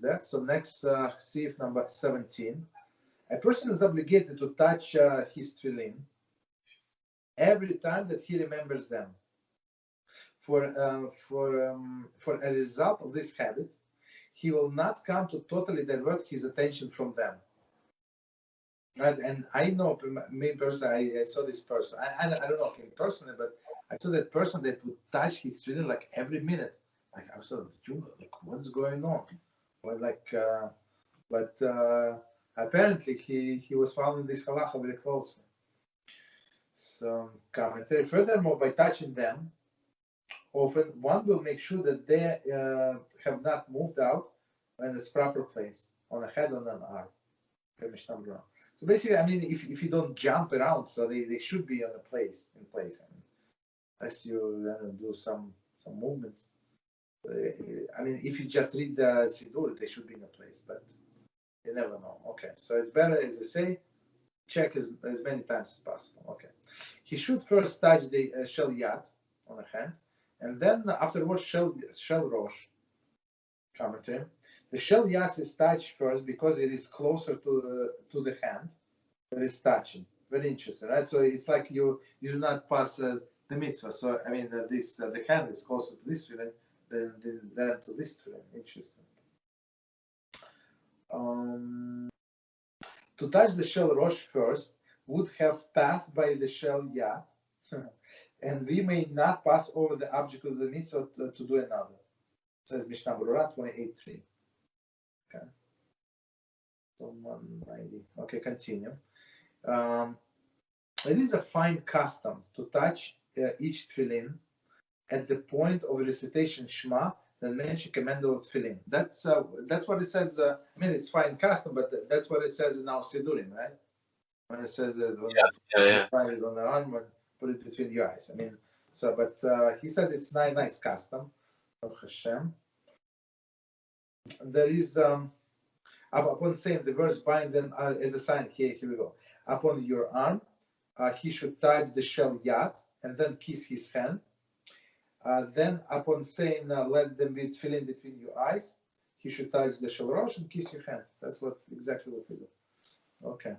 that. So next, Sif number 17. A person is obligated to touch his tefillin every time that he remembers them. For a result of this habit, he will not come to totally divert his attention from them. Right? And I know, me personally, I saw this person. I don't know him personally, but I saw that person that would touch his tefillin like every minute. Like I was like, what's going on? Well, but apparently he was following this halacha very closely. So commentary. Furthermore, by touching them, often one will make sure that they have not moved out in its proper place, on a head, on an arm. So basically, I mean, if you don't jump around, so they should be in place. I mean, unless you do some movements. I mean, if you just read the Siddur, they should be in a place, but you never know. Okay, so it's better, as I say, check as many times as possible. Okay, he should first touch the shel yad on the hand, and then afterwards shel rosh. Commentary. The shel yad is touched first because it is closer to the hand. It is touching. Very interesting, right? So it's like you do not pass the mitzvah. So I mean, the hand is closer to this tefillin than to this tefillin. Interesting. To touch the shel rosh first would have passed by the shel yad, and we may not pass over the object of the mitzvah to do another. Says Mishnah Berurah 28:3. Okay. So 190. Okay, continue. It is a fine custom to touch each tefillin at the point of recitation Shema that mention command of tefillin. That's what it says. I mean, it's fine custom, but that's what it says in our Siddurim, right? When it says that find it on the arm and put it between your eyes. I mean, so but he said it's nice custom of HaShem. There is upon saying the verse, bind them as a sign. Here we go. Upon your arm, he should touch the shel yad and then kiss his hand. Then upon saying, let them be tefillin between your eyes, he should touch the shel rosh and kiss your hand. That's exactly what we do. Okay.